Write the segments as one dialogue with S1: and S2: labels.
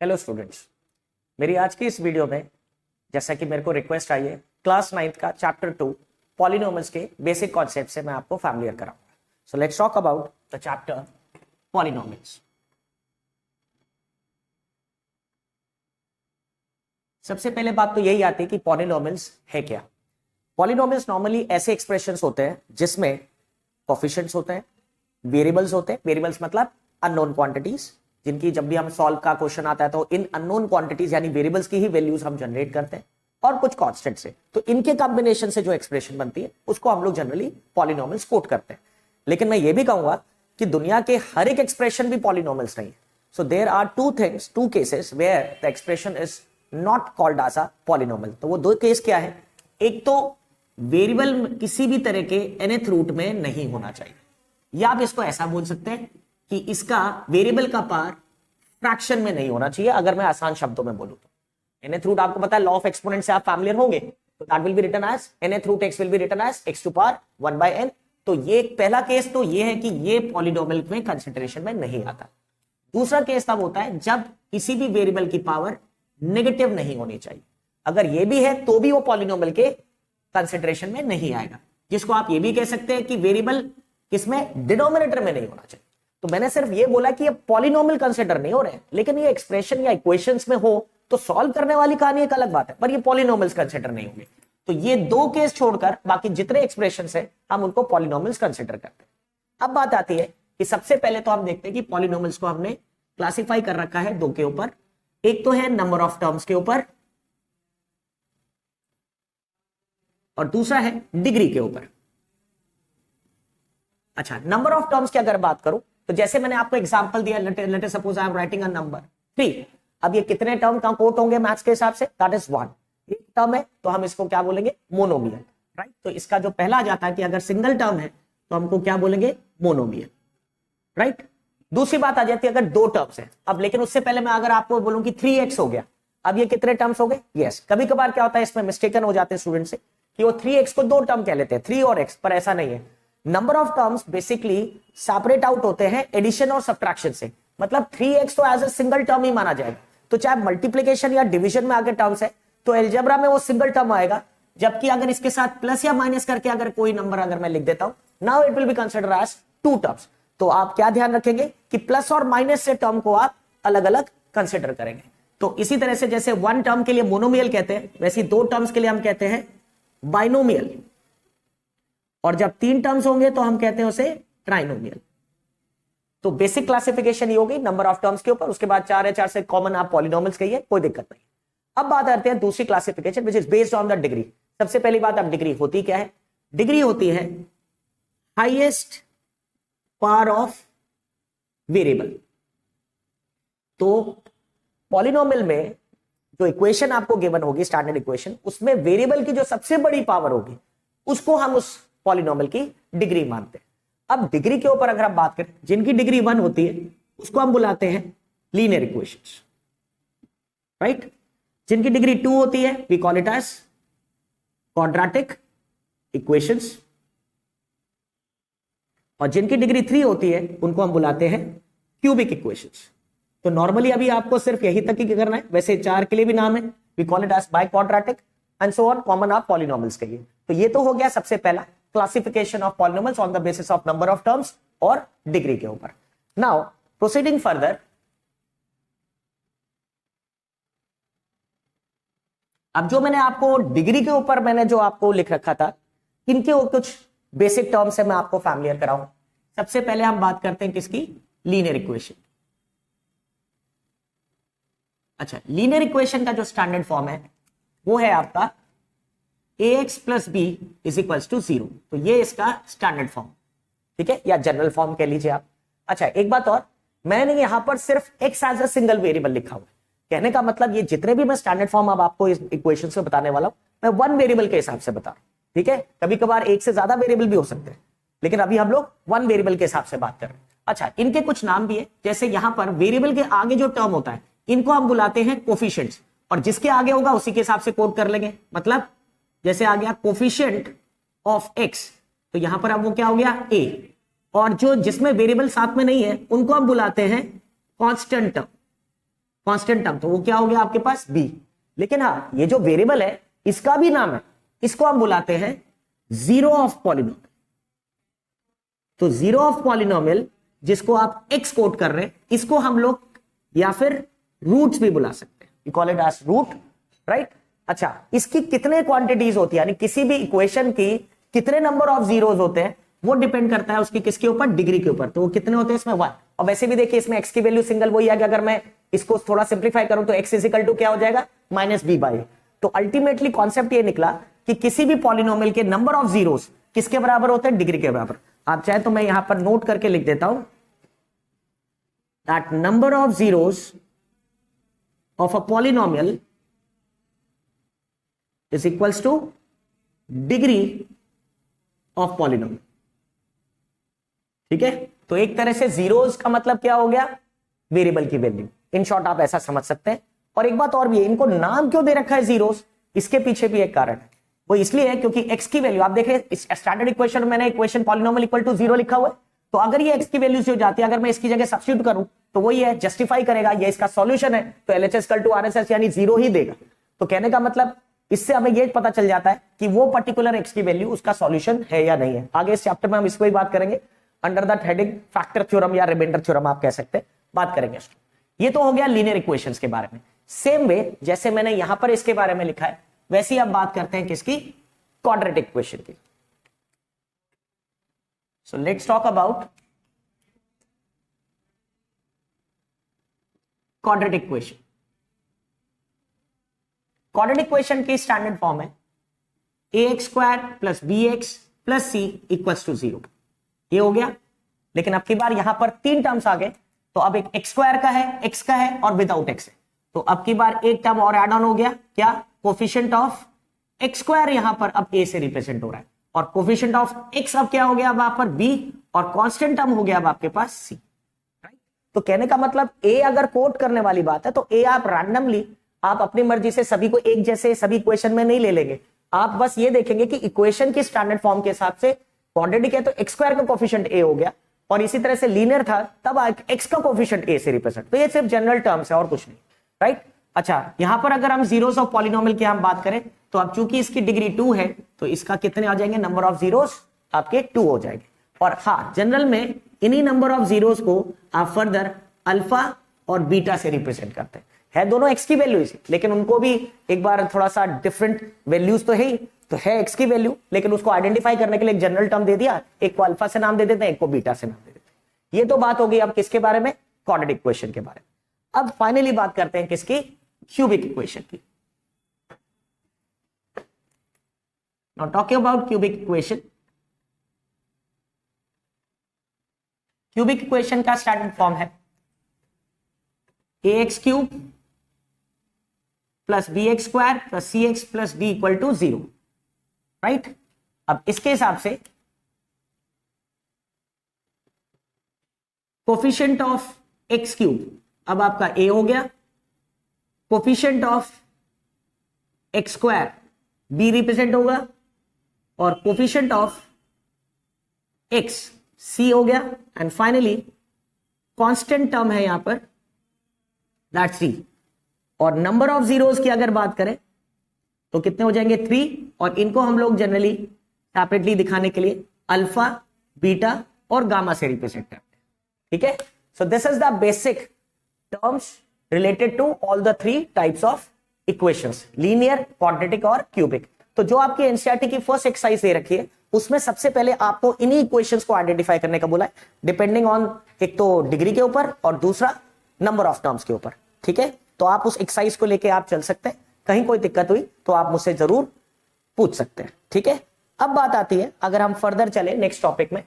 S1: Hello students, मेरी आज की इस वीडियो में जैसा कि मेरे को रिक्वेस्ट आई है, क्लास 9th का चैप्टर 2 पॉलिनोमियल्स के बेसिक कॉन्सेप्ट से मैं आपको फैमिलियर कराऊंगा। So let's talk about the chapter polynomials. सबसे पहले बात तो यही आती है कि पॉलिनोमियल्स है क्या। पॉलिनोमियल्स नॉर्मली ऐसे एक्सप्रेशंस होते हैं जिसमें कोफिशिएंट्स होते हैं, वेरिएबल्स होते हैं। वेरिएबल्स मतलब अननोन क्वांटिटीज, जिनकी जब भी हम सॉल्व का क्वेश्चन आता है तो इन अननोन क्वांटिटीज यानी वेरिएबल्स की ही वैल्यूज हम जनरेट करते हैं, और कुछ कांस्टेंट से। तो इनके कॉम्बिनेशन से जो एक्सप्रेशन बनती है उसको हम लोग जनरली पॉलिनोमियल्स कोट करते हैं। लेकिन मैं ये भी कहूंगा कि दुनिया के हर एक एक्सप्रेशन भी पॉलिनोमियल्स नहीं है। So there are two cases where the expression is not called as a polynomial. तो वो दो केस क्या है? एक तो वेरिएबल किसी भी तरह के nth रूट में नहीं होना चाहिए, या आप इसको ऐसा बोल सकते हैं कि इसका वेरिएबल का पावर फ्रैक्शन में नहीं होना चाहिए। अगर मैं आसान शब्दों में बोलूं तो nth रूट आपको पता है, लॉ ऑफ एक्सपोनेंट से आप फैमिलियर होंगे, तो that will be written as nth root x will be written as x to power 1/n। तो ये पहला केस तो ये है कि ये पॉलिनोमियल में कंसीडरेशन में नहीं आता। दूसरा केस तब होता है जब किसी भी वेरिएबल की पावर नेगेटिव नहीं होनी चाहिए। अगर ये भी है तो भी वो पॉलिनोमियल के कंसीडरेशन में नहीं आएगा, जिसको आप ये भी कह सकते हैं कि वेरिएबल किसमें, डिनोमिनेटर में नहीं होना चाहिए। तो मैंने सिर्फ ये बोला कि ये पॉलिनोमियल कंसीडर नहीं हो रहे हैं, लेकिन ये एक्सप्रेशन या इक्वेशंस में हो तो सॉल्व करने वाली कहानी एक अलग बात है, पर ये पॉलिनोमियल्स कंसीडर नहीं होंगे। तो ये दो केस छोड़कर बाकी जितने एक्सप्रेशंस है हम उनको पॉलिनोमियल्स कंसीडर करते हैं। अब बात आती है कि सबसे पहले तो हम देखते हैं कि पॉलिनोमियल्स को हमने क्लासिफाई कर रखा है दो के ऊपर। एक तो है नंबर ऑफ टर्म्स के ऊपर, और दूसरा है डिग्री के ऊपर। अच्छा, नंबर ऑफ टर्म्स की अगर बात करूं तो जैसे मैंने आपको एग्जांपल दिया, let us suppose I am writing a number 3। अब ये कितने टर्म का कोट होंगे मैथ्स के हिसाब से? That is 1। एक टर्म है तो हम इसको क्या बोलेंगे? Monomial, right. तो इसका जो पहला आ जाता है कि अगर सिंगल टर्म है तो हमको क्या बोलेंगे? Monomial, right. दूसरी बात आ जाती है अगर दो टर्म्स है। अब लेकिन उससे पहले मैं अगर आपको बोलूं कि 3x हो गया, अब ये कितने टर्म्स हो गए? यस। कभी कभार क्या होता है, इसमें मिस्टेकन हो जाते हैं स्टूडेंट से कि वो 3x को दो टर्म कह लेते हैं, 3 और x, पर ऐसा नहीं है। Number of terms basically separate out होते हैं एडिशन और सब्ट्रैक्शन से। मतलब 3x तो एज ए सिंगल टर्म ही माना जाएगा। तो चाहे मल्टीप्लिकेशन या डिवीजन में आगे टर्म्स है तो अलजेब्रा में वो सिंगल टर्म आएगा, जबकि अगर इसके साथ प्लस या माइनस करके अगर कोई नंबर अगर मैं लिख देता हूं, now it will be considered as two terms. तो आप क्या ध्यान रखेंगे कि प्लस और माइनस से टर्म को आप अलग अलग कंसीडर करेंगे। तो इसी तरह से जैसे वन टर्म के लिए मोनोमियल कहते हैं, वैसे दो टर्म्स के लिए हम कहते हैं बाइनोमियल, और जब तीन टर्म्स होंगे तो हम कहते हैं उसे ट्राइनोमियल। तो बेसिक क्लासिफिकेशन ये होगी नंबर ऑफ टर्म्स के ऊपर। उसके बाद 4 है, 4 से कॉमन आप पॉलिनोमियल्स कहिए, कोई दिक्कत नहीं। अब बात करते हैं दूसरी classification which is based on the degree. सबसे पहली बात, अब डिग्री होती क्या है? डिग्री होती है हाईएस्ट पावर ऑफ वेरिएबल। तो पॉलिनोमियल में जो इक्वेशन आपको गिवन होगी, स्टैंडर्ड इक्वेशन, उसमें वेरिएबल की जो सबसे बड़ी पावर होगी उसको हम उस पॉलिनोमियल की डिग्री मानते हैं। अब डिग्री के ऊपर अगर हम बात करें, जिनकी डिग्री 1 होती है उसको हम बुलाते हैं लीनियर इक्वेशंस, राइट। जिनकी डिग्री 2 होती है we call it as quadratic equations, और जिनकी डिग्री 3 होती है उनको हम बुलाते हैं क्यूबिक इक्वेशंस। तो नॉर्मली अभी आपको सिर्फ यही तक ही करना है, वैसे 4 के लिए भी नाम है, we call it as biquadratic and so on. Common आप पॉलिनोमियल्स कहिए। तो ये तो हो गया सबसे पहला classification of polynomials on the basis of number of terms और डिग्री के ऊपर। नाउ प्रोसीडिंग फर्दर, अब जो मैंने आपको डिग्री के ऊपर मैंने जो आपको लिख रखा था, इनके कुछ बेसिक टर्म्स है, मैं आपको फैमिलियर कराऊं। सबसे पहले हम बात करते हैं किसकी? Linear equation. अच्छा, लीनियर इक्वेशन का जो स्टैंडर्ड फॉर्म है वो है आपका ax plus B is equals to 0। तो ये इसका स्टैंडर्ड फॉर्म, ठीक है, या जनरल फॉर्म कह लीजिए आप। अच्छा, एक बात और, मैंने यहां पर सिर्फ x as a single variable लिखा हुआ है। कहने का मतलब ये जितने भी मैं स्टैंडर्ड फॉर्म अब आपको इस इक्वेशन से बताने वाला हूं, मैं 1 वेरिएबल के हिसाब से बता रहा हूं, ठीक है। कभी कभार एक से ज्यादा वेरिएबल भी हो सकते हैं, लेकिन अभी हम लोग 1 वेरिएबल के हिसाब से बात कर रहे हैं। अच्छा, इनके कुछ नाम भी है, जैसे यहां पर वेरिएबल के आगे जो टर्म होता है इनको हम बुलाते हैं कोफिशिएंट्स, और जिसके आगे होगा उसी के हिसाब से कोड कर लेंगे। मतलब जैसे आ गया कोफिशिएंट ऑफ x, तो यहां पर अब वो क्या हो गया? a, और जो जिसमें वेरिएबल साथ में नहीं है उनको हम बुलाते हैं कांस्टेंट टर्म। कांस्टेंट टर्म, तो वो क्या हो गया आपके पास b। लेकिन हाँ, ये जो वेरिएबल है इसका भी नाम है, इसको हम बुलाते हैं जीरो ऑफ पॉलिनोमियल। तो जीरो ऑफ पॉलिनोमियल जिसको आप x कोट कर रहे हैं, इसको हम लोग या फिर रूट्स भी बुला सकते हैं, you call it as root, right. अच्छा, इसकी कितने क्वांटिटीज होती है, यानी किसी भी इक्वेशन की कितने नंबर ऑफ जीरोस होते हैं, वो डिपेंड करता है उसकी किसके ऊपर, डिग्री के ऊपर। तो वो कितने होते हैं इसमें 1। और वैसे भी देखिए इसमें x की वैल्यू सिंगल वही है कि अगर मैं इसको थोड़ा सिंप्लीफाई करूं तो x इजिकल टू क्या हो जाएगा, -b/a। तो अल्टीमेटली कॉन्सेप्ट ये निकला कि किसी भी पॉलिनोमियल के नंबर ऑफ जीरोस किसके बराबर होते हैं, डिग्री के बराबर। आप चाहे तो मैं यहां पर नोट करके लिख देता हूं that number of zeros of a polynomial is equals two degree of polynomial. ठीक है, तो एक तरह से जीरोस का मतलब क्या हो गया, वेरिएबल की वैल्यू। इन शॉर्ट आप ऐसा समझ सकते हैं। और एक बात और भी है, इनको नाम क्यों दे रखा है जीरोस, इसके पीछे भी एक कारण है। वो इसलिए है क्योंकि x की वैल्यू आप देखें इस स्टैंडर्ड इक्वेशन में मैंने इक्वेशन पॉलिनोमियल इक्वल टू 0 लिखा हुआ है। तो अगर ये x की वैल्यू से हो जाती है, अगर मैं इसकी जगह सब्स्टिट्यूट करूं तो वही है, जस्टिफाई करेगा, ये इसका सॉल्यूशन है, तो LHS इक्वल टू RHS यानी 0 ही देगा। तो कहने का मतलब इससे हमें ये पता चल जाता है कि वो पर्टिकुलर x की वैल्यू उसका सॉल्यूशन है या नहीं है। आगे इस चैप्टर में हम इसको ही बात करेंगे, under that heading factor theorem या रिमाइंडर थ्योरम आप कह सकते हैं, बात करेंगे इसको। ये तो हो गया लीनियर इक्वेशंस के बारे में। सेम वे जैसे मैंने यहां पर इसके बारे में लिखा है, वैसे ही अब बात करते हैं किसकी, क्वाड्रेटिक इक्वेशन की। So let's talk about quadratic equation. Quadratic equation की स्टैंडर्ड फॉर्म है ax² + bx + c = 0। ये हो गया। लेकिन अब की बार यहां पर 3 टर्म्स आ गए, तो अब एक x² का है, x का है और विदाउट x है। तो अब की बार एक टर्म और एड ऑन हो गया, क्या, कोफिशिएंट ऑफ x² यहां पर अब a से रिप्रेजेंट हो रहा है, और कोफिशिएंट ऑफ x अब क्या हो गया, अब वहां पर b, और कांस्टेंट टर्म हो गया अब आपके पास c। राइट। तो कहने का मतलब a अगर कोट करने वाली बात है तो a आप रैंडमली आप अपनी मर्जी से सभी को एक जैसे सभी इक्वेशन में नहीं ले लेंगे। आप बस ये देखेंगे कि इक्वेशन की स्टैंडर्ड फॉर्म के हिसाब से क्वाड्रेटिक है तो x² का कोफिशिएंट a हो गया, और इसी तरह से लीनियर था तब x का कोफिशिएंट a से रिप्रेजेंट। तो ये सिर्फ जनरल टर्म्स है और कुछ नहीं, राइट। अच्छा, यहां पर अगर हम जीरोस ऑफ पॉलिनोमियल की हम बात करें तो अब चूंकि इसकी डिग्री 2 है तो इसका कितने आ जाएंगे, नंबर ऑफ जीरोस आपके 2 हो जाएंगे। और हाँ, जनरल में इन्हीं नंबर ऑफ जीरोस को आप फर्दर अल्फा और बीटा से रिप्रेजेंट करते हैं। है दोनों x की वैल्यू इसी, लेकिन उनको भी एक बार थोड़ा सा डिफरेंट वैल्यूज तो है ही, तो है x की वैल्यू, लेकिन उसको आइडेंटिफाई करने के लिए एक जनरल टर्म दे दिया, एक को अल्फा से नाम दे देते हैं, एक को बीटा से नाम दे देते हैं। ये तो बात हो गई अब किसके बारे में, क्वाड्रेटिक इक्वेशन के बारे में। अब फाइनली बात करते हैं किसकी, क्यूबिक इक्वेशन की। Now talking about cubic equation. Cubic equation का स्टैंडर्ड फॉर्म है ax³ + bx² + cx + d = 0, right. अब इसके हिसाब से कोफिशिएंट ऑफ x³ अब आपका a हो गया, coefficient of x² b represent होगा, और कोफिशिएंट ऑफ x c हो गया, एंड फाइनली कांस्टेंट टर्म है यहां पर दैट्स c। और नंबर ऑफ जीरोस की अगर बात करें तो कितने हो जाएंगे, 3, और इनको हम लोग जनरली सेपरेटली दिखाने के लिए अल्फा, बीटा और गामा से रिप्रेजेंट करते हैं। ठीक है, so this is the basic terms related to all the 3 types of equations, linear, quadratic और क्यूबिक। तो जो आपकी एनसीईआरटी की फर्स्ट एक्सरसाइज दे रखी है उसमें सबसे पहले आपको इन्हीं इक्वेशंस को आइडेंटिफाई करने का बोला है, डिपेंडिंग ऑन एक तो डिग्री के ऊपर और दूसरा नंबर ऑफ टर्म्स के ऊपर। ठीक है, तो आप उस एक्सरसाइज को लेके आप चल सकते हैं, कहीं कोई दिक्कत हुई तो आप मुझसे जरूर पूछ सकते हैं। ठीक है, अब बात आती है, अगर हम फर्दर चले नेक्स्ट टॉपिक में,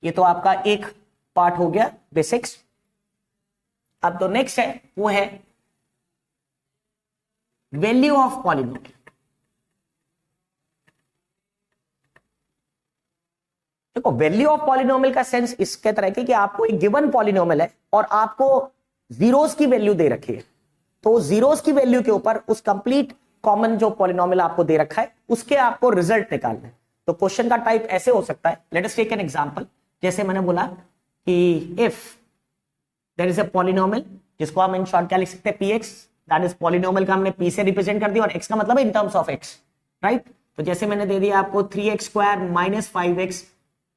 S1: ये तो आपका एक पार्ट हो गया बेसिक्स। अब तो नेक्स्ट है वो है वैल्यू ऑफ पॉलिनोमियल। देखो, वैल्यू ऑफ पॉलिनोमियल का सेंस इसके तरह की कि आपको एक गिवन पॉलिनोमियल है और आपको जीरोस की वैल्यू दे रखी है, तो जीरोस की वैल्यू के ऊपर उस कंप्लीट कॉमन जो पॉलिनोमियल आपको दे रखा है उसके आपको रिजल्ट निकालना है। तो क्वेश्चन का टाइप ऐसे हो सकता है, let us take an example. जैसे मैंने बोला कि if there is a polynomial जिसको हम इन शॉर्ट क्या लिख सकते हैं, P X, that is polynomial का हमने पी से रिप्रेजेंट कर दिया और एक्स का मतलब है in terms of x, right. तो जैसे मैंने दे दिया आपको 3x square minus 5x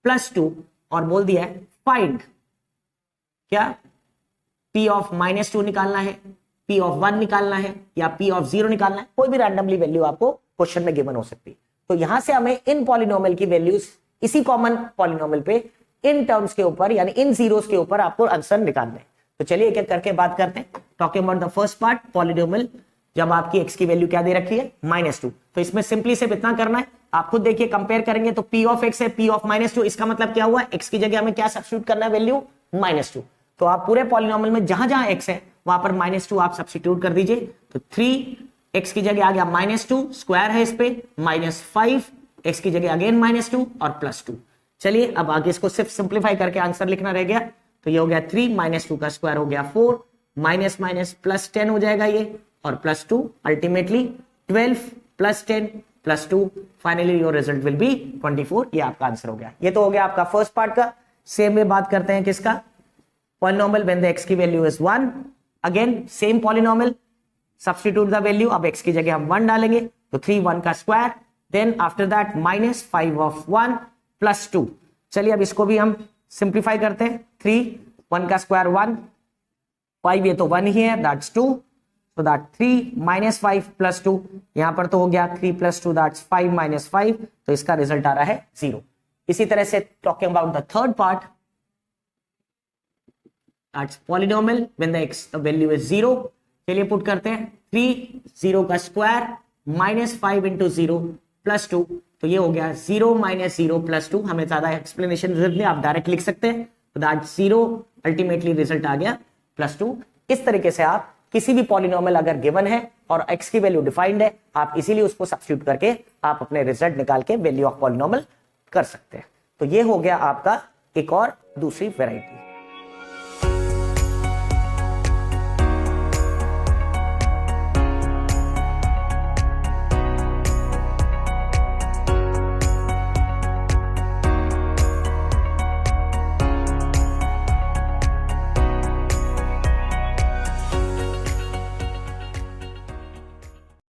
S1: plus 2 और बोल दिया है फाइंड क्या p ऑफ -2 निकालना है, p ऑफ 1 निकालना है या p ऑफ 0 निकालना है, कोई भी रैंडमली वैल्यू आपको क्वेश्चन में गिवन हो सकती है। तो यहां से हमें इन पॉलिनोमियल की वैल्यूज इसी कॉमन पॉलिनोमियल पे इन टर्म्स के ऊपर यानी इन जीरोस के ऊपर आपको आंसर निकालना है। तो चलिए एक एक करके बात करते हैं। Talking about the first part, polynomial जब आपकी x की वैल्यू क्या दे रखी है, -2, तो इसमें सिंपली सिर्फ इतना करना है, आप खुद देखिए कंपेयर करेंगे तो p ऑफ x है p ऑफ -2, इसका मतलब क्या हुआ, x की जगह हमें क्या सब्स्टिट्यूट करना है, वैल्यू -2। तो आप पूरे पॉलिनोमियल में जहां जहां x है वहां पर -2 आप सब्स्टिट्यूट कर दीजिए। तो 3x की जगह आ गया -2, स्क्वायर है इस पे -5, x की जगह अगेन -2 और +2। चलिए अब आगे इसको सिर्फ सिंप्लीफाई करके आंसर लिखना रह गया। तो ये हो गया 3 -2 का स्क्वायर हो गया 4, माइनस माइनस प्लस 10 हो जाएगा ये, और +2, ultimately 12 + 10 + 2, finally your result will be 24। ये आपका आंसर हो गया। ये तो हो गया आपका फर्स्ट पार्ट का। सेम में बात करते हैं किसका, पॉलिनोमियल व्हेन द x की value is 1, again same polynomial, substitute the value, अब x की जगह हम 1 डालेंगे तो 3 1 का square, then after that -5 of 1 + 2। चलिए अब इसको भी हम सिंप्लीफाई करते हैं। 3 1 का स्क्वायर 1, 5 ये तो 1 ही है, दैट्स 2, so that 3 -5 + 2, यहां पर तो हो गया 3 + 2 दैट्स 5 - 5, तो इसका रिजल्ट आ रहा है 0। इसी तरह से talking about the third part, that's polynomial when the x value is 0। चलिए पुट करते हैं 3 0 का स्क्वायर -5 × 0 + 2, तो ये हो गया 0 - 0 + 2। हमें ज्यादा एक्सप्लेनेशन जरूरत नहीं, आप डायरेक्ट लिख सकते हैं, तो दैट्स 0, अल्टीमेटली रिजल्ट आ गया +2। इस तरीके से आप किसी भी पॉलिनोमियल अगर गिवन है और x की वैल्यू डिफाइंड है, आप इसीलिए उसको सब्स्टिट्यूट करके आप अपने रिजल्ट निकाल के वैल्यू ऑफ पॉलिनोमियल कर सकते हैं। तो ये हो गया आपका एक और दूसरी वैरायटी।